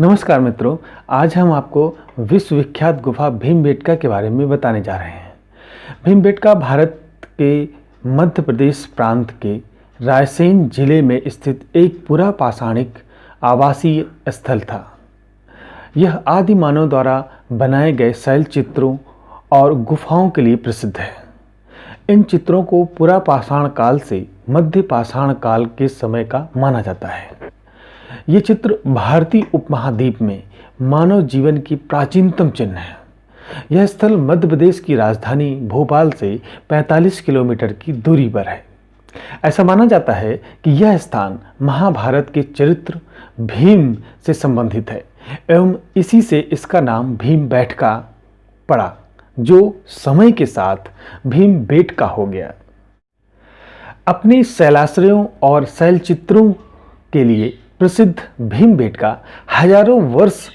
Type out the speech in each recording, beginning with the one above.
नमस्कार मित्रों, आज हम आपको विश्वविख्यात गुफा भीमबेटका के बारे में बताने जा रहे हैं। भीमबेटका भारत के मध्य प्रदेश प्रांत के रायसेन जिले में स्थित एक पुरा पाषाणिक आवासीय स्थल था। यह आदि मानव द्वारा बनाए गए शैल चित्रों और गुफाओं के लिए प्रसिद्ध है। इन चित्रों को पुरा पाषाण काल से मध्य पाषाण काल के समय का माना जाता है। ये चित्र भारतीय उपमहाद्वीप में मानव जीवन की प्राचीनतम चिन्ह है। यह स्थल मध्य प्रदेश की राजधानी भोपाल से 45 किलोमीटर की दूरी पर है। ऐसा माना जाता है कि यह स्थान महाभारत के चरित्र भीम से संबंधित है एवं इसी से इसका नाम भीमबेटका पड़ा, जो समय के साथ भीमबेटका हो गया। अपने शैलाश्रयों और शैल चित्रों के लिए प्रसिद्ध भीमबेटका हजारों वर्ष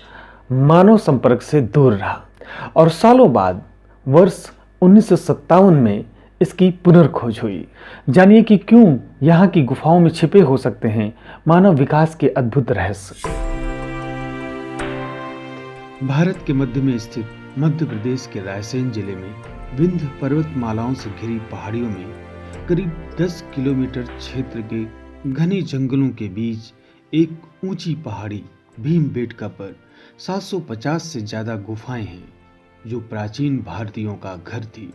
मानव संपर्क से दूर रहा और सालों बाद वर्ष 1957 में इसकी पुनर्खोज हुई। जानिए कि क्यों यहाँ की गुफाओं में छिपे हो सकते हैं मानव विकास के अद्भुत रहस्य। भारत के मध्य में स्थित मध्य प्रदेश के रायसेन जिले में विंध्य पर्वतमालाओं से घिरी पहाड़ियों में करीब 10 किलोमीटर क्षेत्र के घने जंगलों के बीच एक ऊंची पहाड़ी भीमबेटका पर 750 से ज्यादा गुफाएं हैं, जो प्राचीन भारतीयों का घर थी।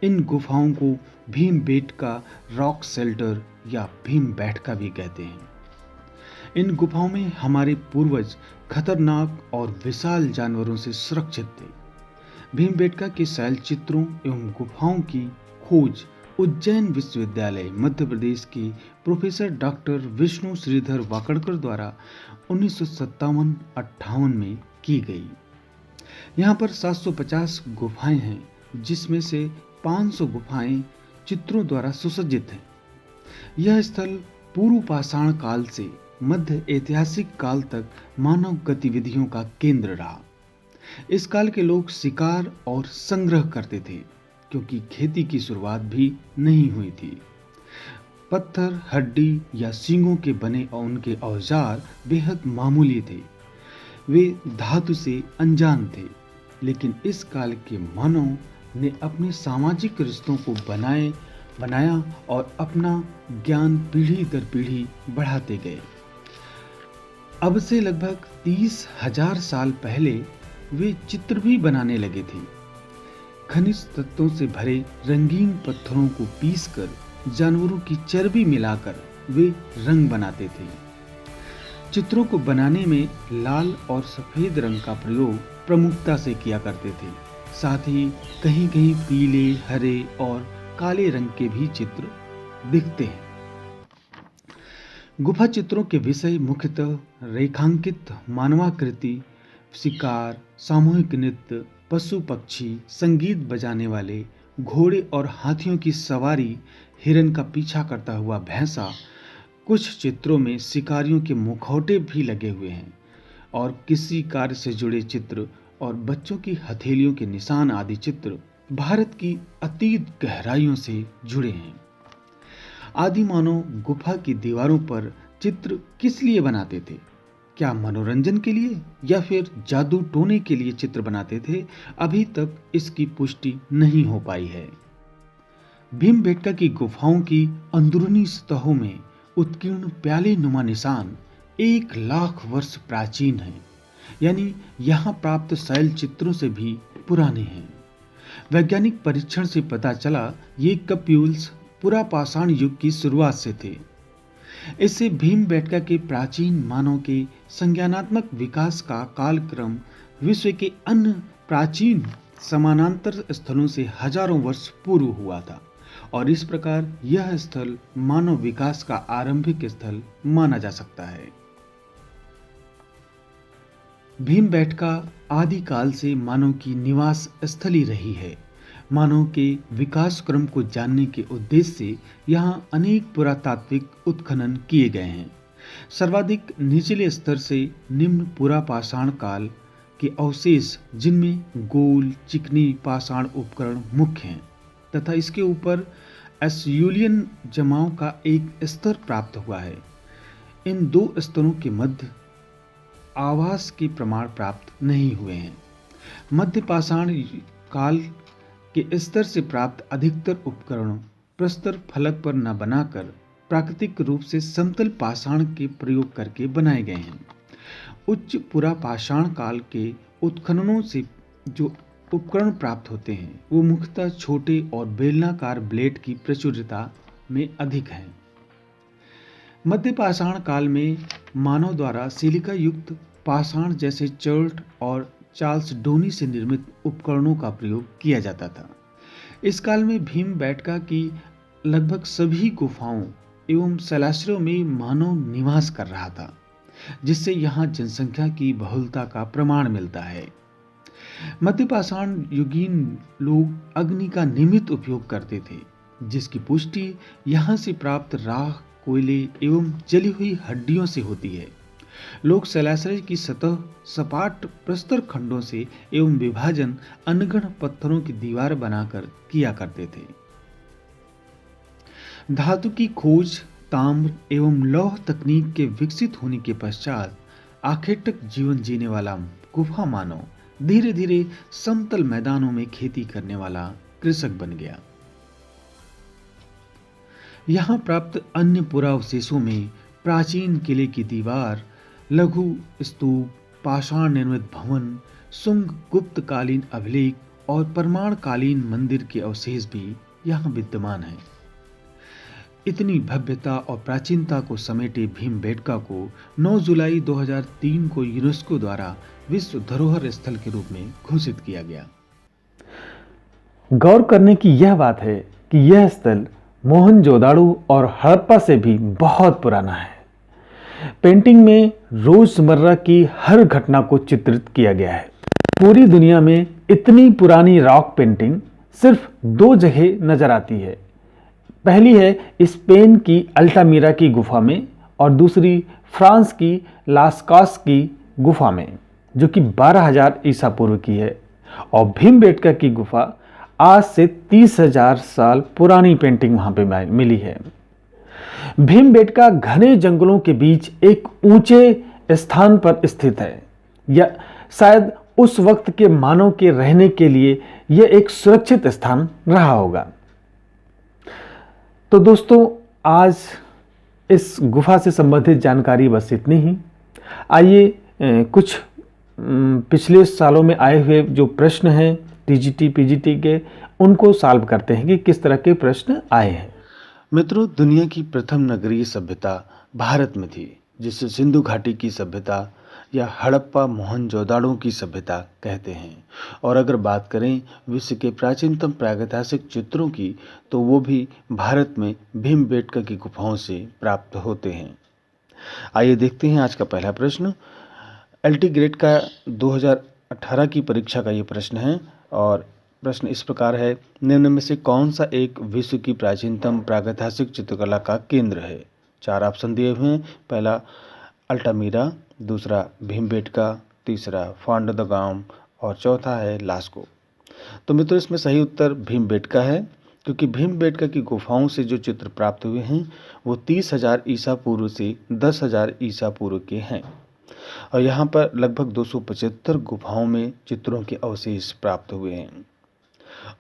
इन गुफाओं को भीमबेटका रॉक शेल्टर या भीमबेटका भी कहते हैं। इन गुफाओं में हमारे पूर्वज खतरनाक और विशाल जानवरों से सुरक्षित थे। भीमबेटका के शैल चित्रों एवं गुफाओं की खोज उज्जैन विश्वविद्यालय मध्य प्रदेश के प्रोफेसर डॉक्टर विष्णु श्रीधर वाकड़कर द्वारा 1957-58 में की गई। यहाँ पर 750 गुफाएं हैं, जिसमें से 500 गुफाएं चित्रों द्वारा सुसज्जित हैं। यह स्थल पूर्व पाषाण काल से मध्य ऐतिहासिक काल तक मानव गतिविधियों का केंद्र रहा। इस काल के लोग शिकार और संग्रह करते थे, क्योंकि खेती की शुरुआत भी नहीं हुई थी। पत्थर, हड्डी या सींगों के बने और उनके औजार बेहद मामूली थे। वे धातु से अनजान थे, लेकिन इस काल के मानव ने अपने सामाजिक रिश्तों को बनाया और अपना ज्ञान पीढ़ी दर पीढ़ी बढ़ाते गए। अब से लगभग 30,000 साल पहले वे चित्र भी बनाने लगे थे। खनिज तत्वों से भरे रंगीन पत्थरों को पीसकर जानवरों की चर्बी मिलाकर वे रंग बनाते थे। चित्रों को बनाने में लाल और सफेद रंग का प्रयोग प्रमुखता से किया करते थे। साथ ही कहीं कहीं पीले, हरे और काले रंग के भी चित्र दिखते हैं। गुफा चित्रों के विषय मुख्यतः रेखांकित मानवाकृति, शिकार, सामूहिक नृत्य, पशु पक्षी, संगीत बजाने वाले, घोड़े और हाथियों की सवारी, हिरन का पीछा करता हुआ भैंसा। कुछ चित्रों में शिकारियों के मुखौटे भी लगे हुए हैं और किसी कार्य से जुड़े चित्र और बच्चों की हथेलियों के निशान आदि चित्र भारत की अतीत गहराइयों से जुड़े हैं। आदि मानव गुफा की दीवारों पर चित्र किस लिए बनाते थे? क्या मनोरंजन के लिए या फिर जादू टोने के लिए चित्र बनाते थे? अभी तक इसकी पुष्टि नहीं हो पाई है। भीमबेटका की गुफाओं की अंदरूनी सतहों में उत्कीर्ण प्याले नुमा निशान 1 लाख वर्ष प्राचीन हैं, यानी यहाँ प्राप्त शैल चित्रों से भी पुराने हैं। वैज्ञानिक परीक्षण से पता चला ये कप्यूल्स पुरा पाषाण युग की शुरुआत से थे। इससे भीमबेटका के प्राचीन मानव के संज्ञानात्मक विकास का कालक्रम विश्व के अन्य प्राचीन समानांतर स्थलों से हजारों वर्ष पूर्व हुआ था और इस प्रकार यह स्थल मानव विकास का आरंभिक स्थल माना जा सकता है। भीमबेटका आदि काल से मानव की निवास स्थली रही है। मानव के विकास क्रम को जानने के उद्देश्य से यहाँ अनेक पुरातात्विक उत्खनन किए गए हैं। सर्वाधिक निचले स्तर से निम्न पुरा पाषाण काल के अवशेष, जिनमें गोल चिकनी पाषाण उपकरण मुख्य हैं, तथा इसके ऊपर एस्यूलियन जमाव का एक स्तर प्राप्त हुआ है। इन दो स्तरों के मध्य आवास के प्रमाण प्राप्त नहीं हुए हैं। मध्य पाषाण काल के स्तर से प्राप्त अधिकतर उपकरण प्रस्तर फलक पर न बनाकर प्राकृतिक रूप से समतल पाषाण के प्रयोग करके बनाए गए हैं। उच्च पुरापाषाण काल के उत्खननों से जो उपकरण प्राप्त होते हैं वो मुख्यतः छोटे और बेलनाकार ब्लेड की प्रचुरता में अधिक हैं। मध्य पाषाण काल में मानव द्वारा सिलिका युक्त पाषाण जैसे चर्ट और चार्ल्स डोनी से निर्मित उपकरणों का प्रयोग किया जाता था। इस काल में भीमबेटका की लगभग सभी गुफाओं एवं शैलाश्रयों में मानव निवास कर रहा था, जिससे यहाँ जनसंख्या की बहुलता का प्रमाण मिलता है। मध्य पाषाण युगीन लोग अग्नि का नियमित उपयोग करते थे, जिसकी पुष्टि यहाँ से प्राप्त राख, कोयले एवं जली हुई हड्डियों से होती है। लोग शैलाश्रय की सतह सपाट प्रस्तर खंडों से एवं विभाजन अनगढ़ पत्थरों की दीवार बनाकर किया करते थे। धातु की खोज, ताम्र एवं लौह तकनीक के विकसित होने के पश्चात आखेटक जीवन जीने वाला गुफा मानव धीरे धीरे समतल मैदानों में खेती करने वाला कृषक बन गया। यहाँ प्राप्त अन्य पुरावशेषों में प्राचीन किले की दीवार, लघु स्तूप, पाषाण निर्मित भवन, शुंग गुप्तकालीन अभिलेख और परमाणकालीन मंदिर के अवशेष भी यहाँ विद्यमान हैं। इतनी भव्यता और प्राचीनता को समेटे भीमबेटका को 9 जुलाई 2003 को यूनेस्को द्वारा विश्व धरोहर स्थल के रूप में घोषित किया गया। गौर करने की यह बात है कि यह स्थल मोहनजोदाड़ो और हड़प्पा से भी बहुत पुराना है। पेंटिंग में रोजमर्रा की हर घटना को चित्रित किया गया है। पूरी दुनिया में इतनी पुरानी रॉक पेंटिंग सिर्फ 2 जगह नजर आती है। पहली है स्पेन की अल्टामीरा की गुफा में और दूसरी फ्रांस की लास्कास की गुफा में, जो कि 12,000 ईसा पूर्व की है। और भीमबेटका की गुफा आज से 30,000 साल पुरानी पेंटिंग वहां पे मिली है। भीमबेटका घने जंगलों के बीच एक ऊंचे स्थान पर स्थित है, या शायद उस वक्त के मानव के रहने के लिए यह एक सुरक्षित स्थान रहा होगा। तो दोस्तों, आज इस गुफा से संबंधित जानकारी बस इतनी ही। आइए कुछ पिछले सालों में आए हुए जो प्रश्न हैं टीजीटी पीजीटी के, उनको सॉल्व करते हैं कि किस तरह के प्रश्न आए हैं। मित्रों, दुनिया की प्रथम नगरीय सभ्यता भारत में थी, जिसे सिंधु घाटी की सभ्यता या हड़प्पा मोहनजोदाड़ो की सभ्यता कहते हैं। और अगर बात करें विश्व के प्राचीनतम प्रागैतिहासिक चित्रों की, तो वो भी भारत में भीमबेटका की गुफाओं से प्राप्त होते हैं। आइए देखते हैं आज का पहला प्रश्न। एलटी ग्रेड का 2018 की परीक्षा का ये प्रश्न है और प्रश्न इस प्रकार है, निम्न में से कौन सा एक विश्व की प्राचीनतम प्रागैतिहासिक चित्रकला का केंद्र है? 4 ऑप्शन दिए हुए हैं। पहला अल्टामीरा, दूसरा भीमबेटका, तीसरा फोंट द गाम और चौथा है लास्को। तो मित्रों, इसमें सही उत्तर भीमबेटका है, क्योंकि भीमबेटका की गुफाओं से जो चित्र प्राप्त हुए हैं वो 30,000 ईसा पूर्व से 10,000 ईसा पूर्व के हैं। और यहाँ पर लगभग 275 गुफाओं में चित्रों के अवशेष प्राप्त हुए हैं।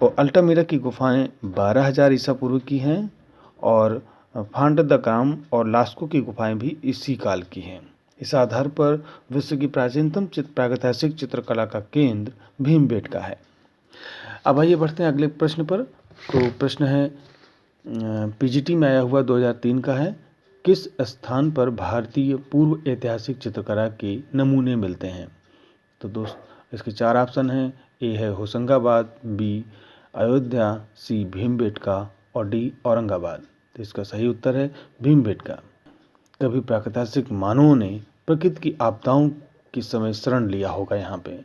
और अल्टामीरा की गुफाएं 12,000 ईसा पूर्व की हैं और फोंट द गाम और लास्को की गुफाएं भी इसी काल की हैं। इस आधार पर विश्व की प्राचीनतम प्रागैतिहासिक चित्रकला का केंद्र भीमबेटका है। अब आइए बढ़ते हैं अगले प्रश्न पर। तो प्रश्न है पीजीटी में आया हुआ 2003 का है, किस स्थान पर भारतीय पूर्व ऐतिहासिक चित्रकला के नमूने मिलते हैं? तो दोस्त, इसके 4 ऑप्शन हैं। ए है होशंगाबाद, बी अयोध्या, सी भीमबेटका और डी औरंगाबाद। तो इसका सही उत्तर है भीमबेटका। कभी प्रागैतिहासिक मानवों ने प्रकृति की आपदाओं के समय शरण लिया होगा यहाँ पे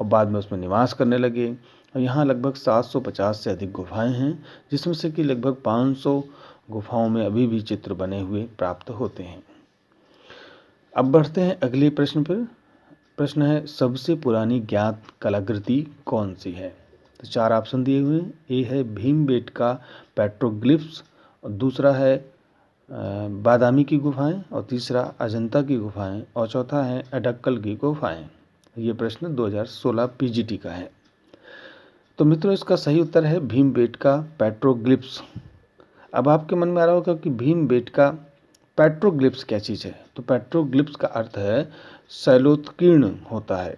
और बाद में उसमें निवास करने लगे। और यहाँ लगभग 750 से अधिक गुफाएं हैं, जिसमें से कि लगभग 500 गुफाओं में अभी भी चित्र बने हुए प्राप्त होते हैं। अब बढ़ते हैं अगले प्रश्न पर। प्रश्न है, सबसे पुरानी ज्ञात कलाकृति कौन सी है? तो 4 ऑप्शन दिए हुए हैं। ए है भीमबेटका पेट्रोग्लिफ्स, और दूसरा है बादामी की गुफाएं, और तीसरा अजंता की गुफाएं, और चौथा है अडक्कल की गुफाएं। ये प्रश्न 2016 पीजीटी का है। तो मित्रों, इसका सही उत्तर है भीमबेटका पेट्रोग्लिफ्स। अब आपके मन में आ रहा होगा कि भीमबेटका पेट्रोग्लिफ्स क्या चीज़ है। तो पेट्रोग्लिफ्स का अर्थ है शैलोत्कीर्ण होता है।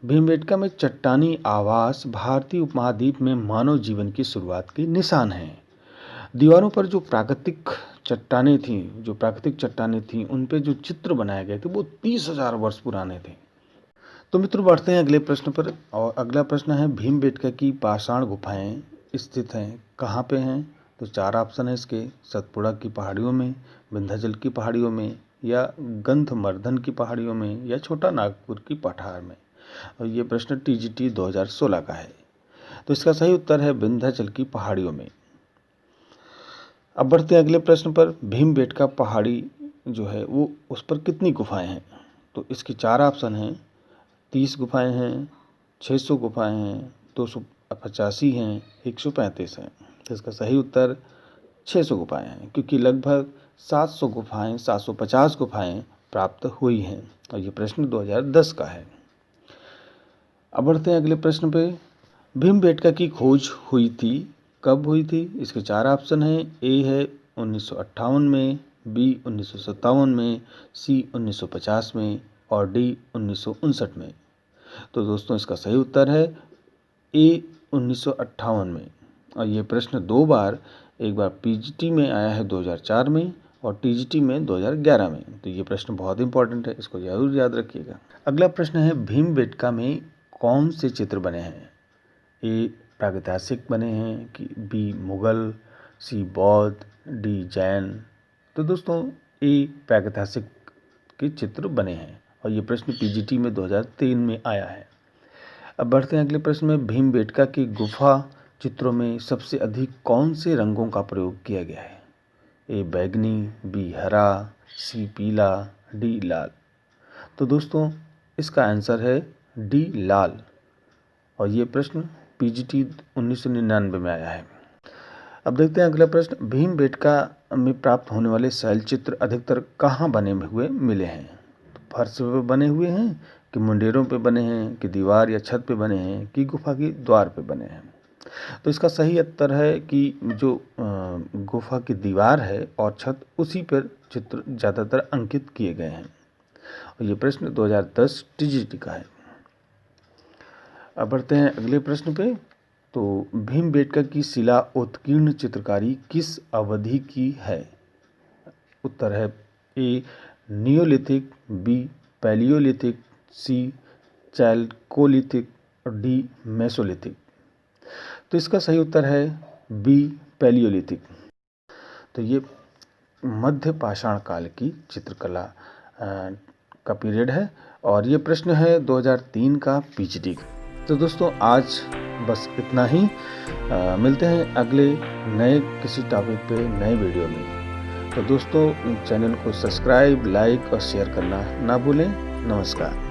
भीमबेटका में चट्टानी आवास भारतीय उपमहाद्वीप में मानव जीवन की शुरुआत के निशान हैं। दीवारों पर जो प्राकृतिक चट्टानें थीं, उन पे जो चित्र बनाए गए थे वो 30,000 वर्ष पुराने थे। तो मित्रों, बढ़ते हैं अगले प्रश्न पर, और अगला प्रश्न है भीमबेटका की पाषाण गुफाएं स्थित हैं कहाँ पे हैं। तो 4 ऑप्शन है इसके: सतपुड़ा की पहाड़ियों में, विंध्याचल की पहाड़ियों में, या गंधमर्धन की पहाड़ियों में, या छोटा नागपुर की पठार में। और ये प्रश्न टीजीटी 2016 का है। तो इसका सही उत्तर है विंध्याचल की पहाड़ियों में। अब बढ़ते हैं अगले प्रश्न पर। भीमबेटका पहाड़ी जो है वो उस पर कितनी गुफाएं हैं। तो इसकी 4 ऑप्शन हैं: 30 गुफाएं हैं, 600 गुफाएं हैं, 285 हैं, 135 हैं। तो इसका सही उत्तर 600 गुफाएं हैं, क्योंकि लगभग 750 गुफाएं प्राप्त हुई हैं। और ये प्रश्न 2010 का है। अब बढ़ते हैं अगले प्रश्न पे। भीमबेटका की खोज हुई थी, कब हुई थी। इसके 4 ऑप्शन हैं: ए है 1958 में, बी 1957 में, सी 1950 में, और डी 1959 में। तो दोस्तों, इसका सही उत्तर है ए 1958 में। और ये प्रश्न 2 बार, एक बार पीजीटी में आया है 2004 में, और टीजीटी में 2011 में। तो ये प्रश्न बहुत इंपॉर्टेंट है, इसको जरूर याद रखिएगा। अगला प्रश्न है भीमबेटका में कौन से चित्र बने हैं। ए प्रागैतिहासिक बने हैं, कि बी मुगल, सी बौद्ध, डी जैन। तो दोस्तों, ए प्रागैतिहासिक के चित्र बने हैं, और ये प्रश्न पीजीटी में 2003 में आया है। अब बढ़ते हैं अगले प्रश्न में। भीमबेटका की गुफा चित्रों में सबसे अधिक कौन से रंगों का प्रयोग किया गया है। ए बैगनी, बी हरा, सी पीला, डी लाल। तो दोस्तों, इसका आंसर है डी लाल, और ये प्रश्न पीजीटी 1999 में आया है। अब देखते हैं अगला प्रश्न। भीमबेटका में प्राप्त होने वाले शैलचित्र अधिकतर कहाँ बने हुए मिले हैं। तो फर्श पे बने हुए हैं, कि मुंडेरों पे बने हैं, कि दीवार या छत पे बने हैं, कि गुफा की द्वार पे बने हैं। तो इसका सही उत्तर है कि जो गुफा की दीवार है और छत, उसी पर चित्र ज़्यादातर अंकित किए गए हैं। और ये प्रश्न 2010 टीजीटी का है। अब बढ़ते हैं अगले प्रश्न पे। तो भीमबेटका की शिला उत्कीर्ण चित्रकारी किस अवधि की है। उत्तर है ए नियोलिथिक, बी पैलियोलिथिक, सी चैल्कोलिथिक, और डी मेसोलिथिक। तो इसका सही उत्तर है बी पैलियोलिथिक। तो ये मध्य पाषाण काल की चित्रकला का पीरियड है, और ये प्रश्न है 2003 का पीजीटी। तो दोस्तों, आज बस इतना ही। मिलते हैं अगले नए किसी टॉपिक पे नए वीडियो में। तो दोस्तों, चैनल को सब्सक्राइब, लाइक और शेयर करना ना भूलें। नमस्कार।